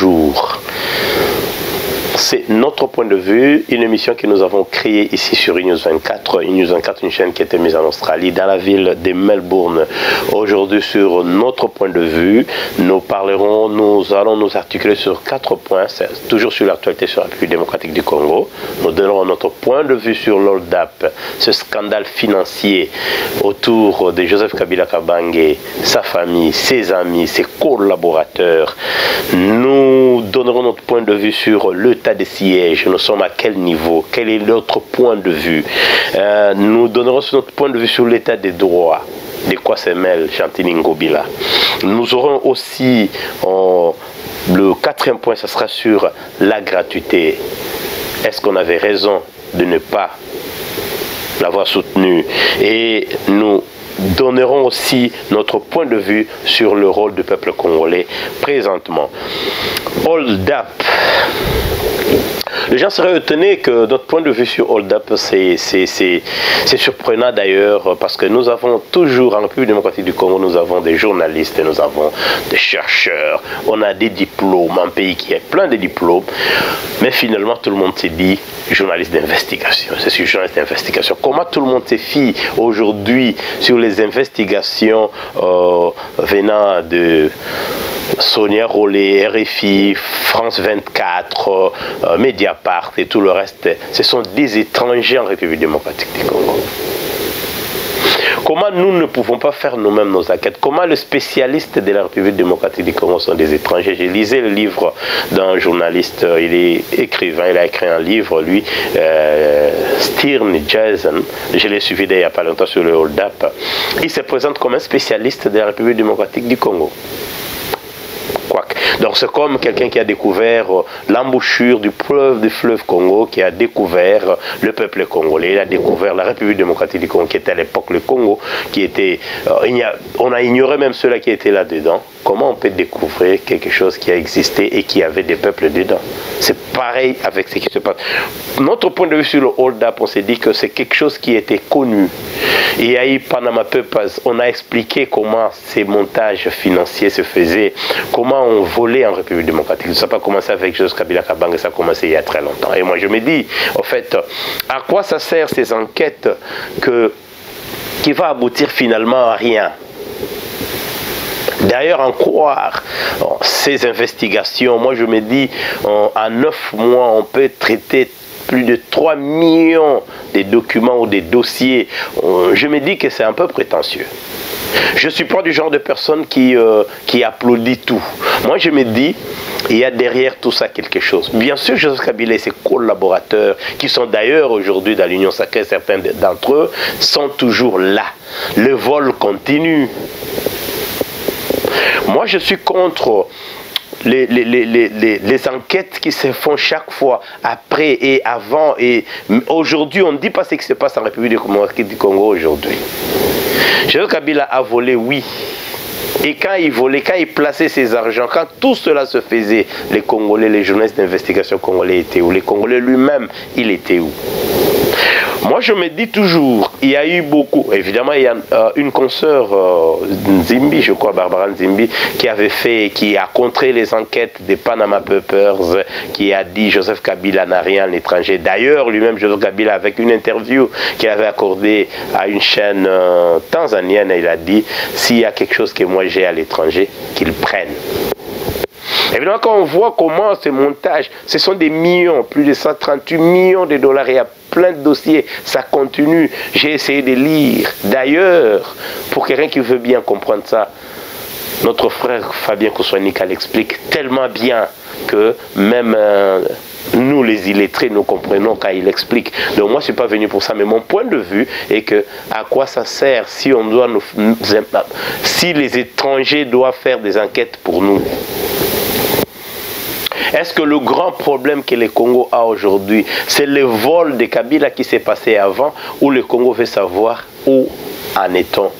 toujours. C'est notre point de vue, une émission que nous avons créée ici sur News 24. News 24, une chaîne qui était mise en Australie, dans la ville de Melbourne. Aujourd'hui, sur notre point de vue, nous allons nous articuler sur 4 points, toujours sur l'actualité sur la République démocratique du Congo. Nous donnerons notre point de vue sur l'OLDAP, ce scandale financier autour de Joseph Kabila Kabange, sa famille, ses amis, ses collaborateurs. Nous donnerons notre point de vue sur l'état des sièges, nous sommes à quel niveau, quel est notre point de vue. Nous donnerons notre point de vue sur l'état des droits, de quoi se mêle Chantini Ngobila. Nous aurons aussi le 4e point, ce sera sur la gratuité. Est-ce qu'on avait raison de ne pas l'avoir soutenu? Et nous donnerons aussi notre point de vue sur le rôle du peuple congolais présentement. OLDAP. Les gens seraient étonnés que notre point de vue sur OLDAP, c'est surprenant d'ailleurs, parce que nous avons toujours, en République démocratique du Congo, nous avons des journalistes, nous avons des chercheurs, on a des diplômes, un pays qui a plein de diplômes, mais finalement tout le monde s'est dit journaliste d'investigation. C'est sur journaliste d'investigation. Comment tout le monde se fie aujourd'hui sur les investigations venant de Sonia Rollet, RFI, France 24, Mediapart et tout le reste, ce sont des étrangers en République démocratique du Congo. Comment nous ne pouvons pas faire nous-mêmes nos enquêtes? Comment les spécialistes de la République démocratique du Congo sont des étrangers? J'ai lisé le livre d'un journaliste, il est écrivain, il a écrit un livre, lui, Stirn Jason, je l'ai suivi il n'y a pas longtemps sur le OLDAP. Il se présente comme un spécialiste de la République démocratique du Congo. Donc c'est comme quelqu'un qui a découvert l'embouchure du fleuve Congo, qui a découvert le peuple congolais, il a découvert la République démocratique du Congo, qui était à l'époque le Congo, qui était, on a ignoré même ceux-là qui étaient là-dedans. Comment on peut découvrir quelque chose qui a existé et qui avait des peuples dedans? C'est pareil avec ce qui se passe. Notre point de vue sur le hold-up, on s'est dit que c'est quelque chose qui était connu. Il y a eu Panama Papers, on a expliqué comment ces montages financiers se faisaient, comment on volait en République démocratique. Ça n'a pas commencé avec Joseph Kabila Kabange, ça a commencé il y a très longtemps. Et moi je me dis, en fait, à quoi ça sert ces enquêtes qui va aboutir finalement à rien? D'ailleurs, en croire ces investigations, moi je me dis, en 9 mois, on peut traiter plus de 3 millions de documents ou des dossiers. Je me dis que c'est un peu prétentieux. Je ne suis pas du genre de personne qui applaudit tout. Moi je me dis, il y a derrière tout ça quelque chose. Bien sûr, Joseph Kabila et ses collaborateurs, qui sont d'ailleurs aujourd'hui dans l'Union sacrée, certains d'entre eux, sont toujours là. Le vol continue. Moi, je suis contre les enquêtes qui se font chaque fois, après et avant. Et aujourd'hui, on ne dit pas ce qui se passe en République démocratique du Congo aujourd'hui. Joseph Kabila a volé, oui. Et quand il volait, quand il plaçait ses argents, quand tout cela se faisait, les Congolais, les journalistes d'investigation congolais étaient où? Les Congolais lui-même, il était où? Moi, je me dis toujours, il y a eu beaucoup, évidemment, il y a une consoeur, Nzimbi, je crois, Barbara Nzimbi, qui a contré les enquêtes des Panama Papers, qui a dit Joseph Kabila n'a rien à l'étranger. D'ailleurs, lui-même, Joseph Kabila, avec une interview qu'il avait accordée à une chaîne tanzanienne, il a dit, s'il y a quelque chose que moi j'ai à l'étranger, qu'ils prennent. Évidemment, quand on voit comment ce montage, ce sont des millions, plus de 138 millions de dollars, il y a plein de dossiers, ça continue. J'ai essayé de lire. D'ailleurs, pour quelqu'un qui veut bien comprendre ça, notre frère Fabien Koswanika l'explique tellement bien que même nous, les illettrés, nous comprenons quand il explique. Donc moi, je ne suis pas venu pour ça, mais mon point de vue est que à quoi ça sert si on doit si les étrangers doivent faire des enquêtes pour nous? Est-ce que le grand problème que le Congo a aujourd'hui, c'est le vol de Kabila qui s'est passé avant, ou le Congo veut savoir où en est-on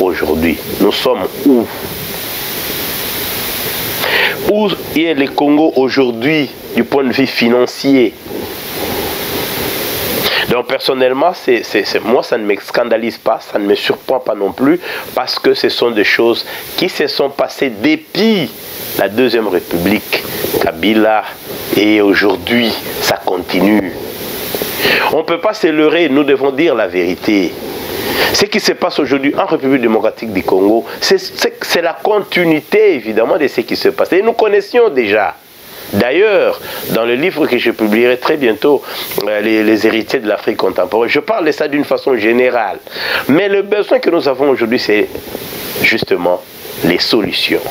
aujourd'hui? Nous sommes où? Où est le Congo aujourd'hui du point de vue financier? Donc personnellement, moi ça ne me scandalise pas, ça ne me surprend pas non plus, parce que ce sont des choses qui se sont passées depuis la deuxième république, Kabila, et aujourd'hui, ça continue. On ne peut pas se leurrer, nous devons dire la vérité. Ce qui se passe aujourd'hui en République démocratique du Congo, c'est la continuité évidemment de ce qui se passe. Et nous connaissions déjà. D'ailleurs, dans le livre que je publierai très bientôt, les héritiers de l'Afrique contemporaine, je parle de ça d'une façon générale. Mais le besoin que nous avons aujourd'hui, c'est justement les solutions.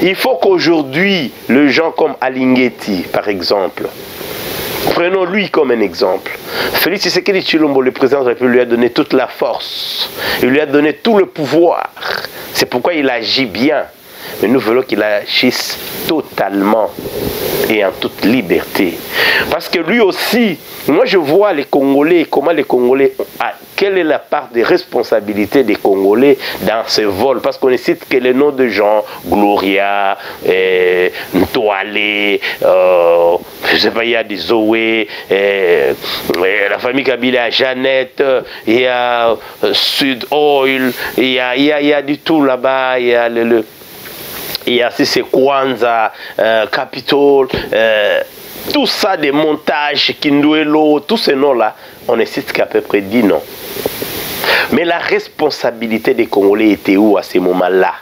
Il faut qu'aujourd'hui, les gens comme Alingueti, par exemple, prenons lui comme un exemple. Félix Tshisekedi Tshilombo, le président de la République, lui a donné toute la force. Il lui a donné tout le pouvoir. C'est pourquoi il agit bien. Mais nous voulons qu'il agisse totalement et en toute liberté. Parce que lui aussi, moi je vois les Congolais, comment les Congolais, quelle est la part des responsabilités des Congolais dans ce vol. Parce qu'on ne cite que les noms de gens, Gloria, Ntoalé, je ne sais pas, il y a des Zoé, la famille Kabila, Jeannette, il y a Sud Oil, il y a du tout là-bas, il y a il y a ces Kwanza, Capitol, tout ça, des montages, Kinduelo, tous ces noms-là, on ne cite qu'à peu près 10 noms. Mais la responsabilité des Congolais était où à ces moments-là?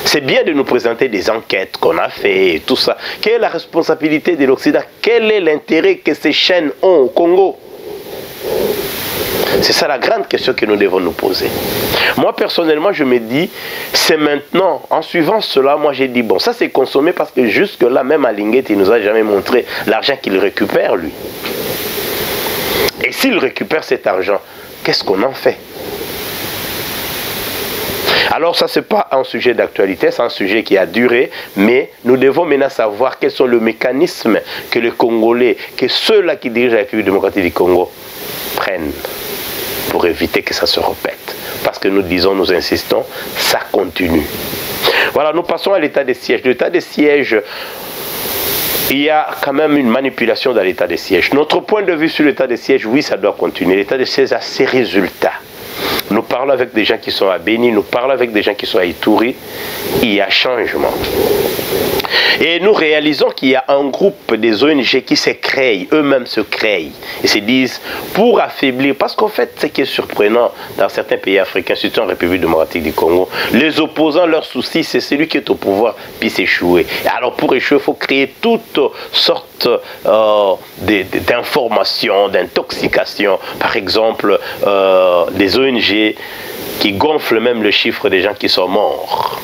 C'est bien de nous présenter des enquêtes qu'on a fait et tout ça. Quelle est la responsabilité de l'Occident? Quel est l'intérêt que ces chaînes ont au Congo? C'est ça la grande question que nous devons nous poser. Moi, personnellement, je me dis, c'est maintenant, en suivant cela, moi j'ai dit, bon, ça c'est consommé parce que jusque-là, même Alingueti, il ne nous a jamais montré l'argent qu'il récupère, lui. Et s'il récupère cet argent, qu'est-ce qu'on en fait? Alors ça, ce n'est pas un sujet d'actualité, c'est un sujet qui a duré, mais nous devons maintenant savoir quels sont les mécanismes que les Congolais, que ceux-là qui dirigent la République démocratique du Congo prennent pour éviter que ça se répète. Parce que nous disons, nous insistons, ça continue. Voilà, nous passons à l'état de siège. L'état de siège, il y a quand même une manipulation dans l'état de siège. Notre point de vue sur l'état de siège, oui, ça doit continuer. L'état de siège a ses résultats. Nous parlons avec des gens qui sont à Béni, nous parlons avec des gens qui sont à Ituri. Il y a changement. Et nous réalisons qu'il y a un groupe des ONG qui se créent, eux-mêmes se créent, et se disent, pour affaiblir, parce qu'en fait, ce qui est surprenant dans certains pays africains, surtout en République démocratique du Congo, les opposants, leur souci, c'est celui qui est au pouvoir, puis s'échouer. Alors pour échouer, il faut créer toutes sortes d'informations, d'intoxication, par exemple, des ONG qui gonflent même le chiffre des gens qui sont morts.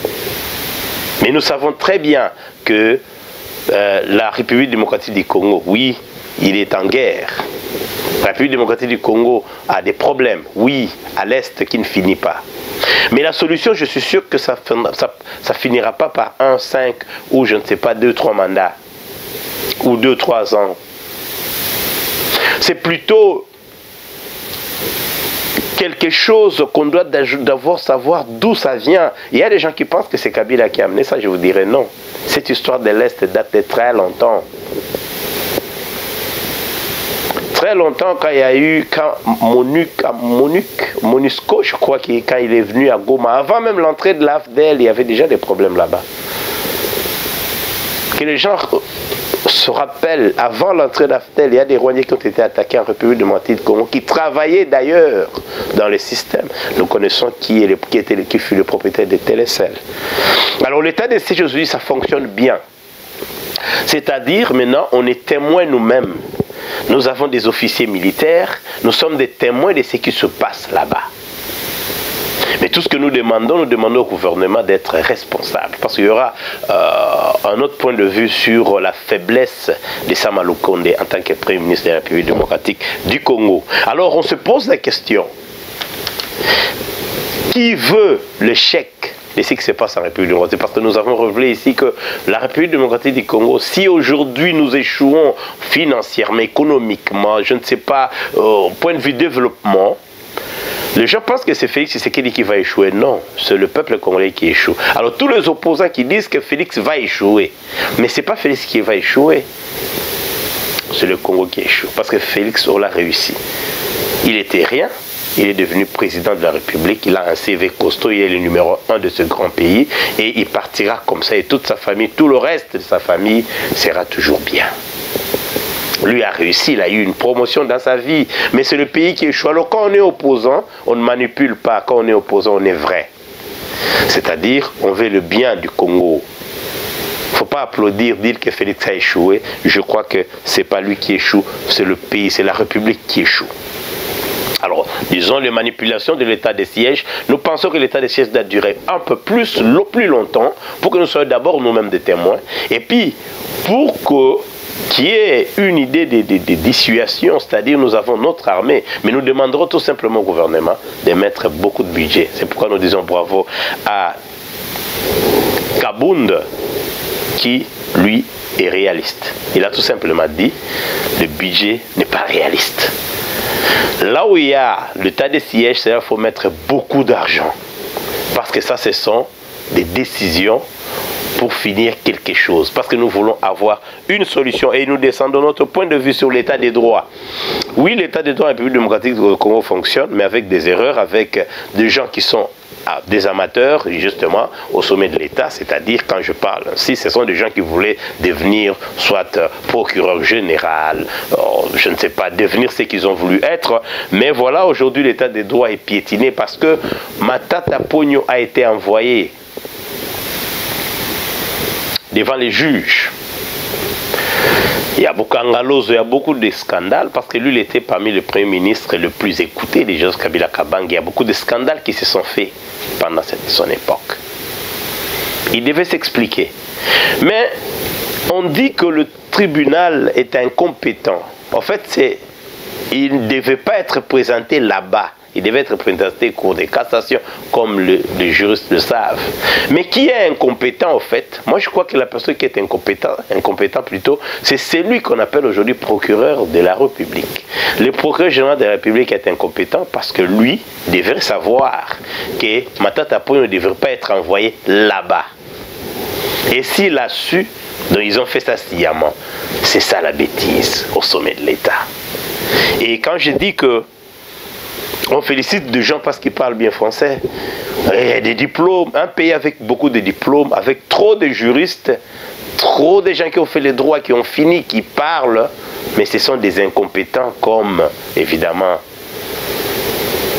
Mais nous savons très bien que la République démocratique du Congo, oui, il est en guerre. La République démocratique du Congo a des problèmes, oui, à l'Est qui ne finit pas. Mais la solution, je suis sûr que ça finira pas par 1, 5 ou je ne sais pas, 2, 3 mandats ou 2, 3 ans. C'est plutôt quelque chose qu'on doit d'abord savoir d'où ça vient. Il y a des gens qui pensent que c'est Kabila qui a amené ça, je vous dirais non. Cette histoire de l'Est date de très longtemps. Très longtemps, quand il y a eu, quand Monusco, je crois, quand il est venu à Goma, avant même l'entrée de l'AFDEL, il y avait déjà des problèmes là-bas. Que les gens se rappellent, avant l'entrée d'AFDEL, il y a des Rwandais qui ont été attaqués en République démocratique du Congo, qui travaillaient d'ailleurs dans le système. Nous connaissons qui fut le propriétaire de Télécel. Alors l'état de siège aujourd'hui, ça fonctionne bien. C'est-à-dire, maintenant, on est témoins nous-mêmes. Nous avons des officiers militaires, nous sommes des témoins de ce qui se passe là-bas. Mais tout ce que nous demandons au gouvernement d'être responsable. Parce qu'il y aura un autre point de vue sur la faiblesse de Sama Lukonde en tant que Premier ministre de la République démocratique du Congo. Alors on se pose la question, qui veut le chèque de ce qui se passe en République démocratique? Parce que nous avons révélé ici que la République démocratique du Congo, si aujourd'hui nous échouons financièrement, économiquement, je ne sais pas, au point de vue développement, les gens pensent que c'est Félix Tshisekedi qui va échouer. Non, c'est le peuple congolais qui échoue. Alors tous les opposants qui disent que Félix va échouer, mais ce n'est pas Félix qui va échouer, c'est le Congo qui échoue. Parce que Félix, on l'a réussi. Il n'était rien, il est devenu président de la République, il a un CV costaud, il est le numéro 1 de ce grand pays et il partira comme ça et toute sa famille, tout le reste de sa famille sera toujours bien. Lui a réussi, il a eu une promotion dans sa vie, mais c'est le pays qui échoue. Alors quand on est opposant, on ne manipule pas, quand on est opposant, on est vrai. C'est-à-dire, on veut le bien du Congo. Il ne faut pas applaudir, dire que Félix a échoué. Je crois que ce n'est pas lui qui échoue, c'est le pays, c'est la République qui échoue. Alors, disons, les manipulations de l'état de siège, nous pensons que l'état de siège doit durer un peu plus longtemps, pour que nous soyons d'abord nous-mêmes des témoins, et puis pour qu'il y ait une idée de dissuasion, c'est-à-dire nous avons notre armée, mais nous demanderons tout simplement au gouvernement de mettre beaucoup de budget. C'est pourquoi nous disons bravo à Kabound, qui, lui, est réaliste. Il a tout simplement dit, le budget n'est pas réaliste. Là où il y a l'état de siège, c'est là qu'il faut mettre beaucoup d'argent. Parce que ça, ce sont des décisions pour finir quelque chose. Parce que nous voulons avoir une solution et nous descendons notre point de vue sur l'état des droits. Oui, l'état des droits en République démocratique du Congo fonctionne, mais avec des erreurs, avec des gens qui sont des amateurs, justement, au sommet de l'État, c'est-à-dire, quand je parle ainsi, ce sont des gens qui voulaient devenir soit procureur général, je ne sais pas, devenir ce qu'ils ont voulu être, mais voilà, aujourd'hui, l'état des droits est piétiné parce que Matata Ponyo a été envoyé devant les juges. Il y a beaucoup de scandales parce que lui, il était parmi les premiers ministres le plus écoutés de Joseph Kabila Kabange. Il y a beaucoup de scandales qui se sont faits pendant son époque. Il devait s'expliquer. Mais on dit que le tribunal est incompétent. En fait, il ne devait pas être présenté là-bas. Il devait être présenté au cours des cassations, comme les juristes le savent. Mais qui est incompétent, en fait? Moi, je crois que la personne qui est incompétent plutôt, c'est celui qu'on appelle aujourd'hui procureur de la République. Le procureur général de la République est incompétent parce que lui devrait savoir que Matata Ponyo ne devrait pas être envoyé là-bas. Et s'il a su, donc ils ont fait ça sciemment. C'est ça la bêtise au sommet de l'État. Et quand je dis que on félicite des gens parce qu'ils parlent bien français. Il y a des diplômes, un pays avec beaucoup de diplômes, avec trop de juristes, trop de gens qui ont fait les droits, qui ont fini, qui parlent, mais ce sont des incompétents comme, évidemment,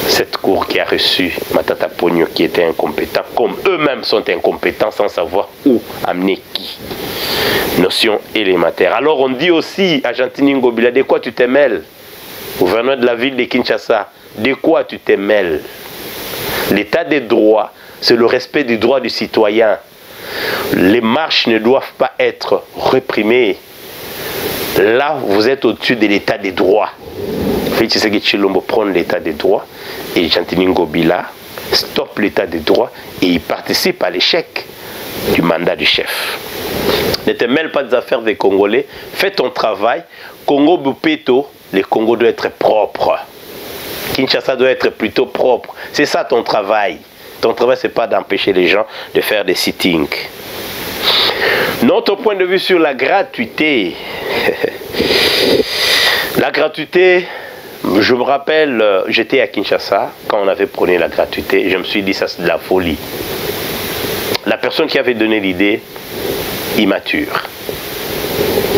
cette cour qui a reçu Matata Ponyo qui était incompétent, comme eux-mêmes sont incompétents sans savoir où amener qui. Notion élémentaire. Alors on dit aussi à Jean-Tini Ngobila, de quoi tu te mêles? Gouverneur de la ville de Kinshasa, de quoi tu te mêles? L'état des droits, c'est le respect des droits du citoyen. Les marches ne doivent pas être réprimées. Là, vous êtes au-dessus de l'état des droits. Félix Tshisekedi Tshilombo prend l'état des droits et Jean-Tini Ngobila stoppe l'état des droits et il participe à l'échec du mandat du chef. Ne te mêle pas des affaires des Congolais, fais ton travail. Congo Bupeto, le Congo doit être propre. Kinshasa doit être plutôt propre. C'est ça ton travail. Ton travail, ce n'est pas d'empêcher les gens de faire des sittings. Notre point de vue sur la gratuité. La gratuité, je me rappelle, j'étais à Kinshasa quand on avait prôné la gratuité. Je me suis dit, ça c'est de la folie. La personne qui avait donné l'idée, immature.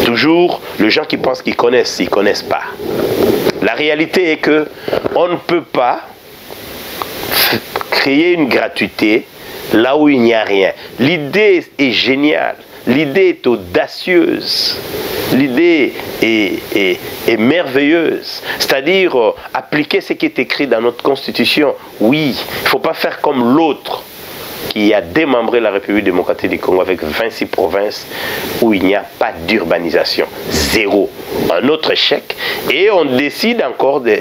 Toujours, les gens qui pensent qu'ils connaissent, ils ne connaissent pas. La réalité est que on ne peut pas créer une gratuité là où il n'y a rien. L'idée est géniale, l'idée est audacieuse, l'idée est merveilleuse. C'est-à-dire appliquer ce qui est écrit dans notre constitution. Oui, il ne faut pas faire comme l'autre qui a démembré la République démocratique du Congo avec 26 provinces où il n'y a pas d'urbanisation. Zéro. Un autre échec. Et on décide encore de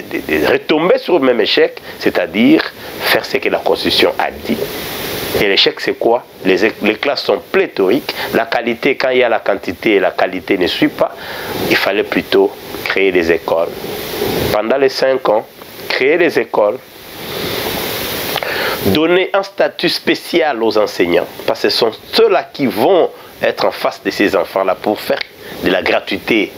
retomber sur le même échec, c'est-à-dire faire ce que la Constitution a dit. Et l'échec, c'est quoi? Les classes sont pléthoriques. La qualité, quand il y a la quantité et la qualité ne suit pas, il fallait plutôt créer des écoles. Pendant les 5 ans, créer des écoles, donner un statut spécial aux enseignants, parce que ce sont ceux-là qui vont être en face de ces enfants-là pour faire de la gratuité.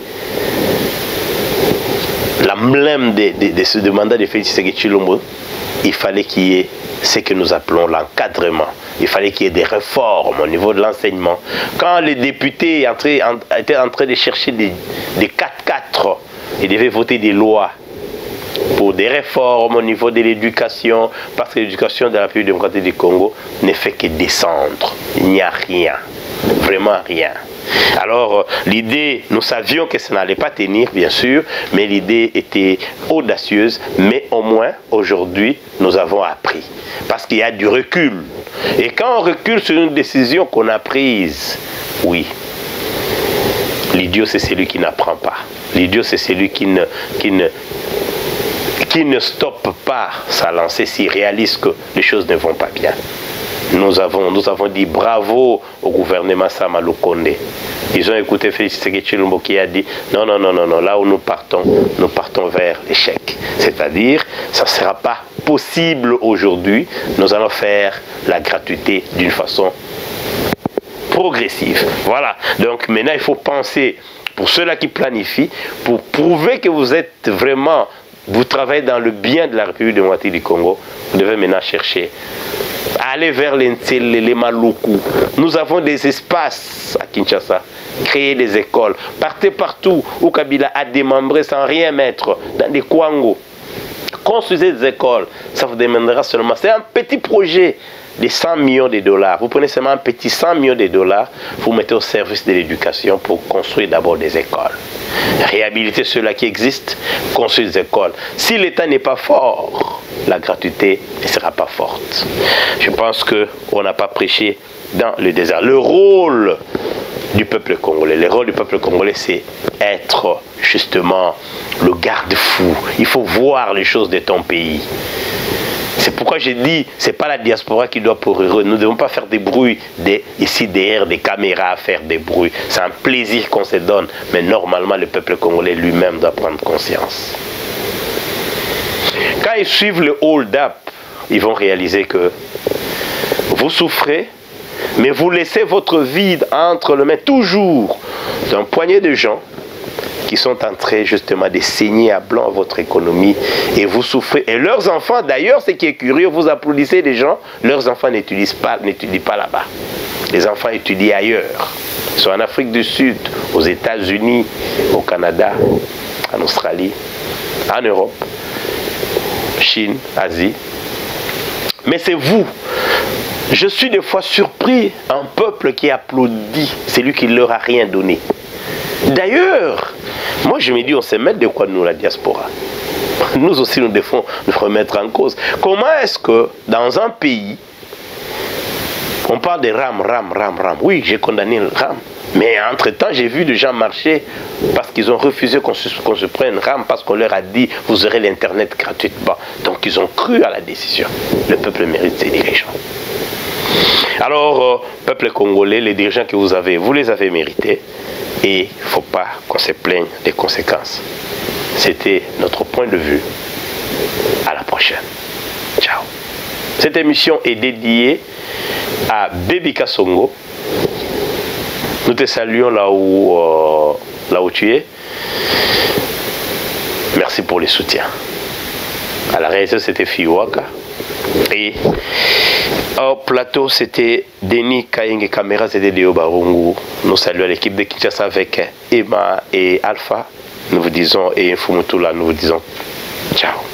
l'emblème de ce mandat de Félix Tshisekedi Tshilombo, il fallait qu'il y ait ce que nous appelons l'encadrement. Il fallait qu'il y ait des réformes au niveau de l'enseignement. Quand les députés étaient en train de chercher des 4-4, ils devaient voter des lois pour des réformes au niveau de l'éducation, parce que l'éducation de la République démocratique du Congo ne fait que descendre. Il n'y a rien, vraiment rien. Alors l'idée, nous savions que ça n'allait pas tenir, bien sûr, mais l'idée était audacieuse, mais au moins aujourd'hui nous avons appris, parce qu'il y a du recul. Et quand on recule sur une décision qu'on a prise, oui, l'idiot c'est celui qui n'apprend pas, l'idiot c'est celui qui ne stoppe pas sa lancée s'il réalise que les choses ne vont pas bien. Nous avons dit bravo au gouvernement Sama Lukonde. Ils ont écouté Félix Tshisekedi Tshilombo qui a dit non, là où nous partons vers l'échec. C'est-à-dire, ça ne sera pas possible aujourd'hui, nous allons faire la gratuité d'une façon progressive. Voilà, donc maintenant il faut penser, pour ceux-là qui planifient, pour prouver que vous êtes vraiment, vous travaillez dans le bien de la République démocratique du Congo, vous devez maintenant chercher aller vers les Maluku. Nous avons des espaces à Kinshasa. Créer des écoles. Partez partout où Kabila a démembré sans rien mettre. Dans des Kwango. Construisez des écoles. Ça vous demandera seulement. C'est un petit projet de 100 millions de dollars. Vous prenez seulement un petit 100 millions de dollars. Vous mettez au service de l'éducation pour construire d'abord des écoles. Réhabiliter ceux-là qui existent. Construire des écoles. Si l'État n'est pas fort, la gratuité ne sera pas forte. Je pense qu'on n'a pas prêché dans le désert. Le rôle du peuple congolais, c'est être justement le garde-fou. Il faut voir les choses de ton pays. C'est pourquoi j'ai dit, ce n'est pas la diaspora qui doit pourrir. Nous ne devons pas faire des bruits ici derrière des caméras, faire des bruits. C'est un plaisir qu'on se donne. Mais normalement, le peuple congolais lui-même doit prendre conscience. Quand ils suivent le hold-up, ils vont réaliser que vous souffrez, mais vous laissez votre vide entre les mains toujours d'un poignet de gens qui sont en train justement de saigner à blanc votre économie et vous souffrez. Et leurs enfants, d'ailleurs, ce qui est curieux, vous applaudissez des gens, leurs enfants n'étudient pas là-bas. Les enfants étudient ailleurs. Ils sont en Afrique du Sud, aux États-Unis, au Canada, en Australie, en Europe, Chine, Asie. Mais c'est vous. Je suis des fois surpris, un peuple qui applaudit celui qui ne leur a rien donné. D'ailleurs, moi je me dis, on sait mettre de quoi nous, la diaspora. Nous aussi, nous devons nous remettre en cause. Comment est-ce que dans un pays, on parle de RAM. Oui, j'ai condamné le RAM. Mais entre-temps, j'ai vu des gens marcher parce qu'ils ont refusé qu'on se prenne RAM, parce qu'on leur a dit, vous aurez l'Internet gratuitement. Donc ils ont cru à la décision. Le peuple mérite ses dirigeants. Alors, peuple congolais, les dirigeants que vous les avez mérités. Et il ne faut pas qu'on se plaigne des conséquences. C'était notre point de vue. À la prochaine. Ciao. Cette émission est dédiée à Baby Kasongo. Nous te saluons là où tu es. Merci pour les soutiens. À la réalisation, c'était Fiwaka. Et au plateau, c'était Denis Kayenge Caméra, c'était Léo Barungu. Nous saluons l'équipe de Kinshasa avec Emma et Alpha. Nous vous disons, et Infumutula, nous vous disons ciao.